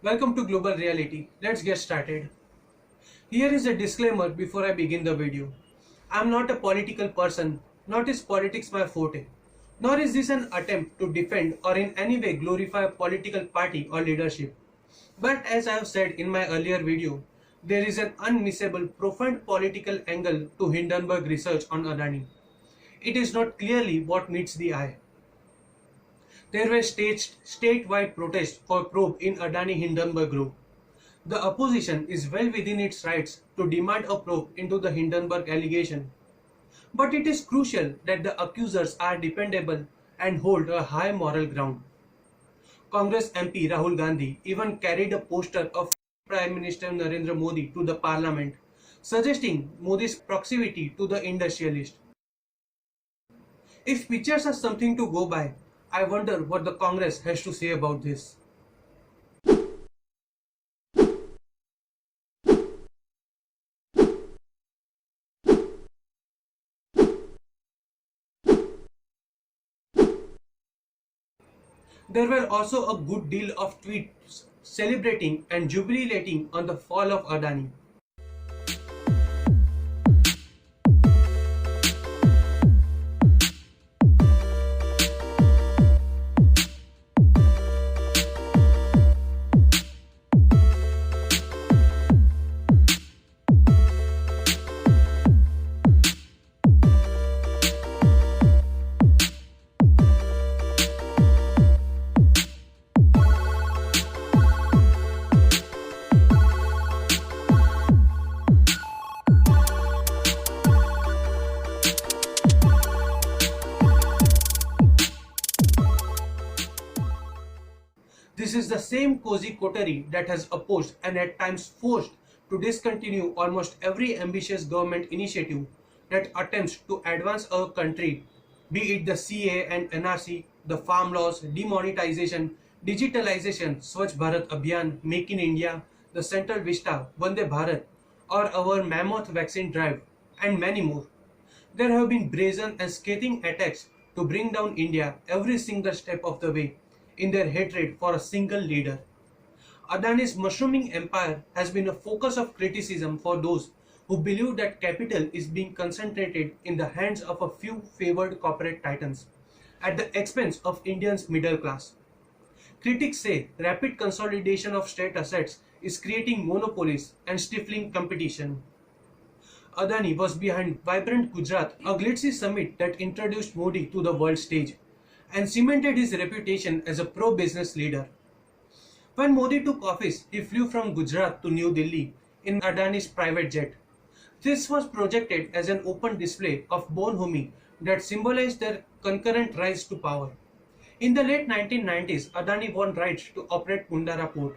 Welcome to Global Reality. Let's get started. Here is a disclaimer before I begin the video. I am not a political person, nor is politics my forte, nor is this an attempt to defend or in any way glorify a political party or leadership. But as I have said in my earlier video, there is an unmissable profound political angle to Hindenburg research on Adani. It is not clearly what meets the eye. There were staged statewide protests for probe in Adani-Hindenburg group. The opposition is well within its rights to demand a probe into the Hindenburg allegation. But it is crucial that the accusers are dependable and hold a high moral ground. Congress MP Rahulgandhi even carried a poster of Prime Minister Narendramodi to the parliament, suggesting Modi's proximity to the industrialist. If pictures are something to go by, I wonder what the Congress has to say about this. There were also a good deal of tweets celebrating and jubilating on the fall of Adani. This is the same cozy coterie that has opposed and at times forced to discontinue almost every ambitious government initiative that attempts to advance our country, be it the CA and NRC, the farm laws, demonetization, digitalization, Swachh Bharat Abhiyan, Make in India, the Central Vista, Vande Bharat, or our mammoth vaccine drive, and many more. There have been brazen and scathing attacks to bring down India every single step of the way in their hatred for a single leader. Adani's mushrooming empire has been a focus of criticism for those who believe that capital is being concentrated in the hands of a few favored corporate titans at the expense of Indians' middle class. Critics say rapid consolidation of state assets is creating monopolies and stifling competition. Adani was behind Vibrant Gujarat, a glitzy summit that introduced Modi to the world stage and cemented his reputation as a pro-business leader. When Modi took office, he flew from Gujarat to New Delhi in Adani's private jet. This was projected as an open display of bonhomie that symbolized their concurrent rise to power. In the late 1990s, Adani won rights to operate Mundara port.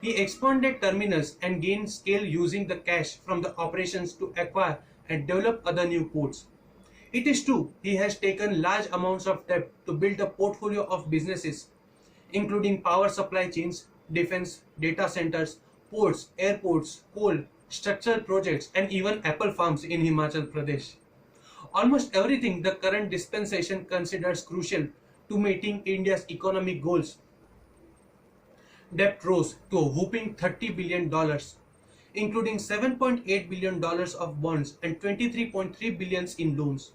He expanded terminals and gained scale using the cash from the operations to acquire and develop other new ports. It is true, he has taken large amounts of debt to build a portfolio of businesses, including power supply chains, defense, data centers, ports, airports, coal, structural projects, and even apple farms in Himachal Pradesh. Almost everything the current dispensation considers crucial to meeting India's economic goals. Debt rose to a whopping $30 billion, including $7.8 billion of bonds and $23.3 billion in loans.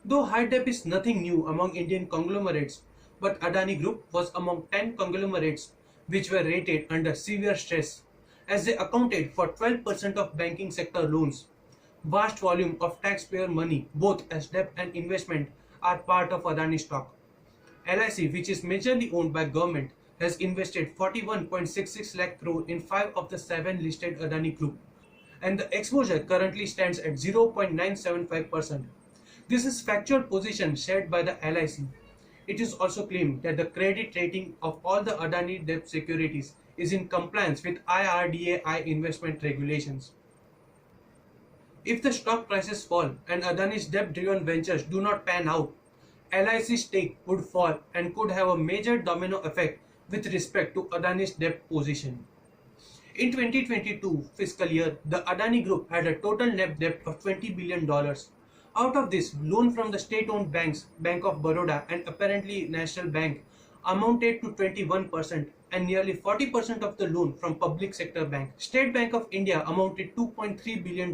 Though high debt is nothing new among Indian conglomerates, but Adani Group was among 10 conglomerates which were rated under severe stress, as they accounted for 12% of banking sector loans. Vast volume of taxpayer money, both as debt and investment, are part of Adani stock. LIC, which is majorly owned by government, has invested 41.66 lakh crore in 5 of the 7 listed Adani Group, and the exposure currently stands at 0.975%. This is factual position shared by the LIC. It is also claimed that the credit rating of all the Adani debt securities is in compliance with IRDAI investment regulations. If the stock prices fall and Adani's debt-driven ventures do not pan out, LIC's stake would fall and could have a major domino effect with respect to Adani's debt position. In 2022 fiscal year, the Adani Group had a total net debt of $20 billion. Out of this, loan from the state-owned banks, Bank of Baroda and apparently National Bank, amounted to 21%, and nearly 40% of the loan from public sector banks. State Bank of India amounted $2.3 billion.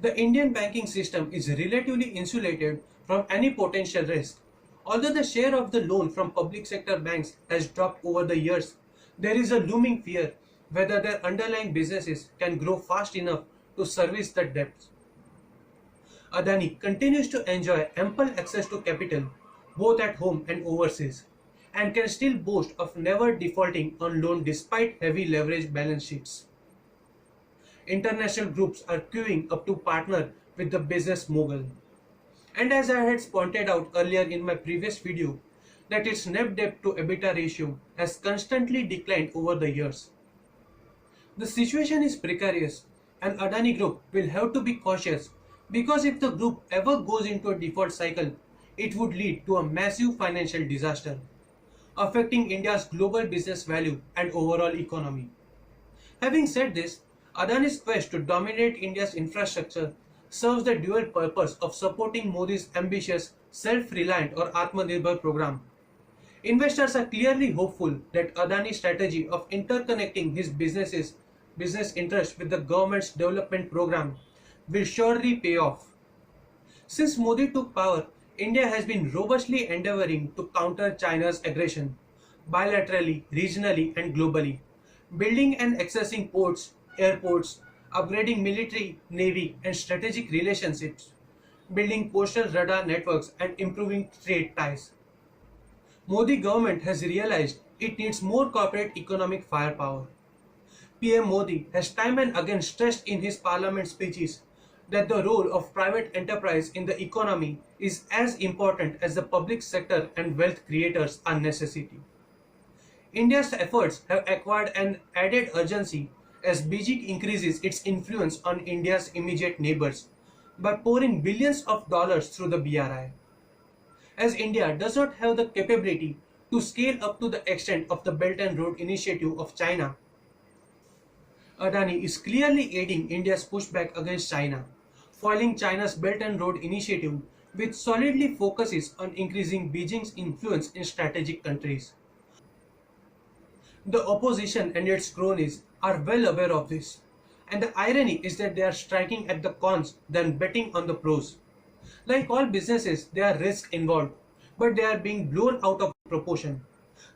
The Indian banking system is relatively insulated from any potential risk. Although the share of the loan from public sector banks has dropped over the years, there is a looming fear whether their underlying businesses can grow fast enough to service the debts. Adani continues to enjoy ample access to capital, both at home and overseas, and can still boast of never defaulting on loan despite heavy leverage balance sheets. International groups are queuing up to partner with the business mogul. And as I had pointed out earlier in my previous video, that its net debt to EBITDA ratio has constantly declined over the years. The situation is precarious and Adani Group will have to be cautious because if the group ever goes into a default cycle, it would lead to a massive financial disaster, affecting India's global business value and overall economy. Having said this, Adani's quest to dominate India's infrastructure serves the dual purpose of supporting Modi's ambitious self-reliant or Atmanirbhar program. Investors are clearly hopeful that Adani's strategy of interconnecting his business interests with the government's development program will surely pay off. Since Modi took power, India has been robustly endeavoring to counter China's aggression, bilaterally, regionally, and globally, building and accessing ports, airports, upgrading military, navy, and strategic relationships, building coastal radar networks, and improving trade ties. Modi government has realized it needs more corporate economic firepower. PM Modi has time and again stressed in his parliament speeches that the role of private enterprise in the economy is as important as the public sector and wealth creators are necessity. India's efforts have acquired an added urgency as Beijing increases its influence on India's immediate neighbors by pouring billions of dollars through the BRI. As India does not have the capability to scale up to the extent of the Belt and Road Initiative of China, Adani is clearly aiding India's pushback against China, foiling China's Belt and Road Initiative, which solidly focuses on increasing Beijing's influence in strategic countries. The opposition and its cronies are well aware of this, and the irony is that they are striking at the cons than betting on the pros. Like all businesses, there are risks involved, but they are being blown out of proportion.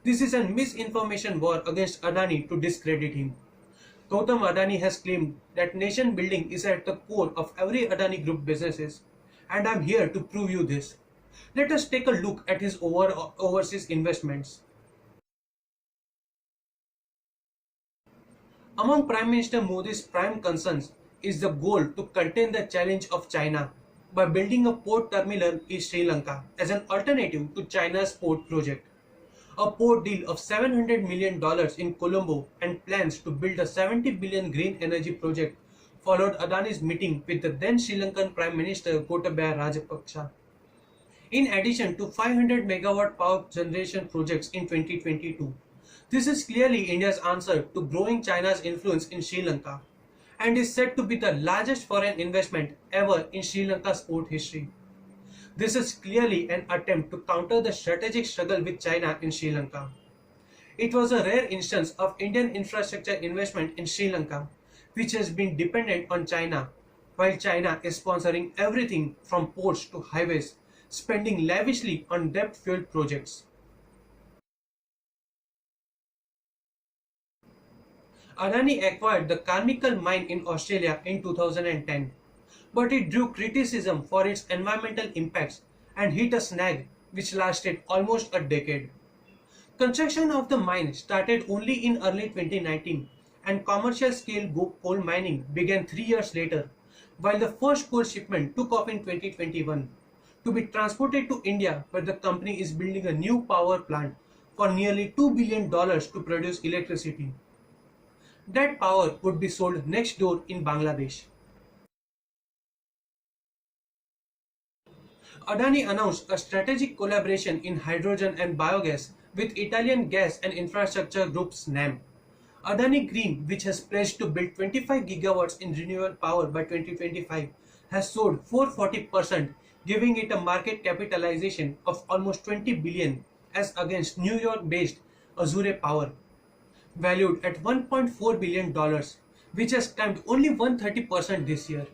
This is a misinformation war against Adani to discredit him. Gautamadani has claimed that nation building is at the core of every Adani Group businesses, and I am here to prove you this. Let us take a look at his overseas investments. Among Prime Minister Modi's prime concerns is the goal to contain the challenge of China by building a port terminal in Sri Lanka as an alternative to China's port project. A port deal of $700 million in Colombo and plans to build a 70 billion green energy project followed Adani's meeting with the then Sri Lankan Prime Minister Gotabaya Rajapaksa. In addition to 500 megawatt power generation projects in 2022, this is clearly India's answer to growing China's influence in Sri Lanka and is said to be the largest foreign investment ever in Sri Lanka's port history. This is clearly an attempt to counter the strategic struggle with China in Sri Lanka. It was a rare instance of Indian infrastructure investment in Sri Lanka, which has been dependent on China, while China is sponsoring everything from ports to highways, spending lavishly on debt-fueled projects. Adani acquired the Carmichael mine in Australia in 2010, but it drew criticism for its environmental impacts and hit a snag which lasted almost a decade. Construction of the mine started only in early 2019 and commercial scale coal mining began 3 years later, while the first coal shipment took off in 2021 to be transported to India, where the company is building a new power plant for nearly $2 billion to produce electricity. That power would be sold next door in Bangladesh. Adani announced a strategic collaboration in hydrogen and biogas with Italian gas and infrastructure group SNAM. Adani Green, which has pledged to build 25 gigawatts in renewable power by 2025, has soared 440%, giving it a market capitalization of almost 20 billion as against New York-based Azure Power, valued at $1.4 billion, which has climbed only 130% this year.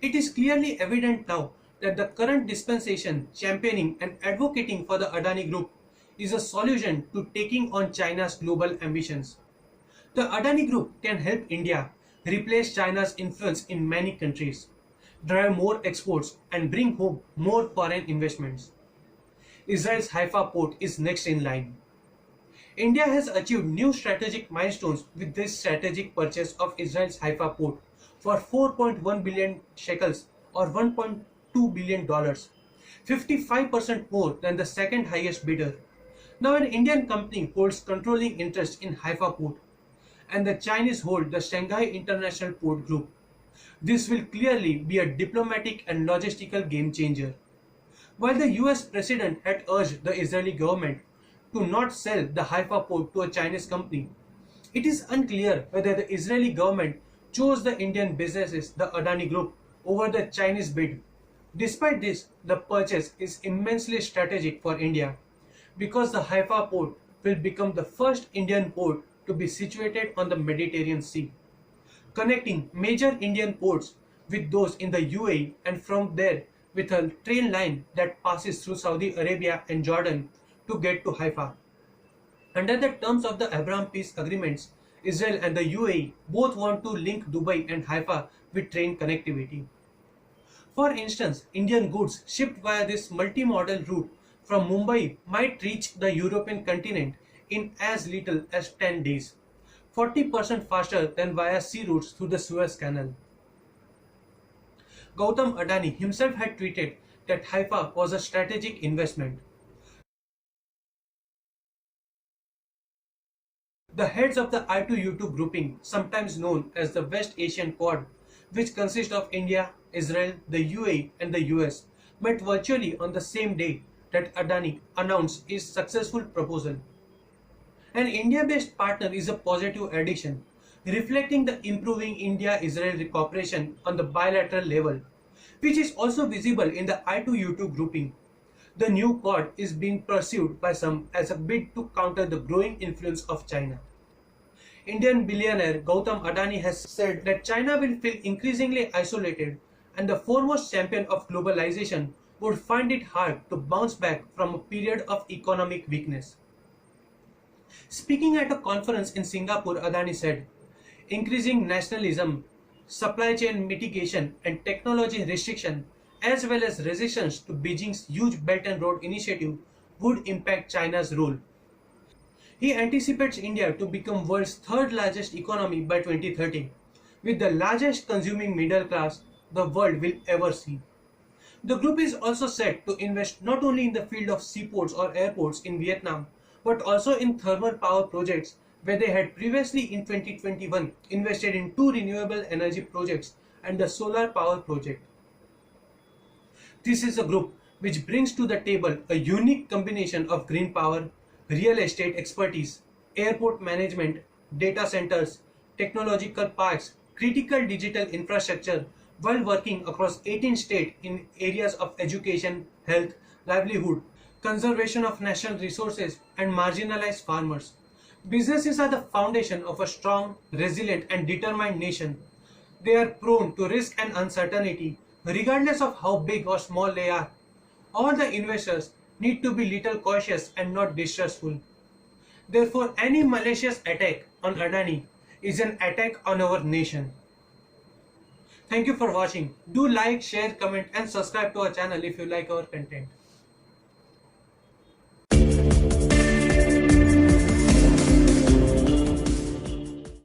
It is clearly evident now that the current dispensation championing and advocating for the Adani Group is a solution to taking on China's global ambitions. The Adani Group can help India replace China's influence in many countries, drive more exports, and bring home more foreign investments. Israel's Haifa port is next in line. India has achieved new strategic milestones with this strategic purchase of Israel's Haifa port for 4.1 billion shekels or $1.2 billion, 55% more than the second highest bidder. Now an Indian company holds controlling interest in Haifa port and the Chinese hold the Shanghai International Port Group. This will clearly be a diplomatic and logistical game changer. While the US president had urged the Israeli government to not sell the Haifa port to a Chinese company, it is unclear whether the Israeli government chose the Indian businesses, the Adani Group, over the Chinese bid. Despite this, the purchase is immensely strategic for India because the Haifa port will become the first Indian port to be situated on the Mediterranean Sea, connecting major Indian ports with those in the UAE and from there with a train line that passes through Saudi Arabia and Jordan to get to Haifa. Under the terms of the Abraham Peace Agreements, Israel and the UAE both want to link Dubai and Haifa with train connectivity. For instance, Indian goods shipped via this multi-modal route from Mumbai might reach the European continent in as little as 10 days, 40% faster than via sea routes through the Suez Canal. Gautam Adani himself had tweeted that Haifa was a strategic investment. The heads of the I2U2 grouping, sometimes known as the West Asian Quad, which consists of India, Israel, the UAE and the US, met virtually on the same day that Adani announced his successful proposal. An India-based partner is a positive addition, reflecting the improving India-Israel cooperation on the bilateral level, which is also visible in the I2U2 grouping. The new Quad is being pursued by some as a bid to counter the growing influence of China. Indian billionaire Gautam Adani has said that China will feel increasingly isolated and the foremost champion of globalization would find it hard to bounce back from a period of economic weakness. Speaking at a conference in Singapore, Adani said, increasing nationalism, supply chain mitigation and technology restriction as well as resistance to Beijing's huge Belt and Road initiative would impact China's role. He anticipates India to become world's third largest economy by 2030, with the largest consuming middle class the world will ever see. The group is also set to invest not only in the field of seaports or airports in Vietnam, but also in thermal power projects where they had previously in 2021 invested in 2 renewable energy projects and the solar power project. This is a group which brings to the table a unique combination of green power, real estate expertise, airport management, data centers, technological parks, critical digital infrastructure, while working across 18 states in areas of education, health, livelihood, conservation of national resources, and marginalized farmers. Businesses are the foundation of a strong, resilient, and determined nation. They are prone to risk and uncertainty, regardless of how big or small they are. All the investors need to be little cautious and not distrustful. Therefore, any malicious attack on Adani is an attack on our nation. Thank you for watching. Do like, share, comment and subscribe to our channel if you like our content.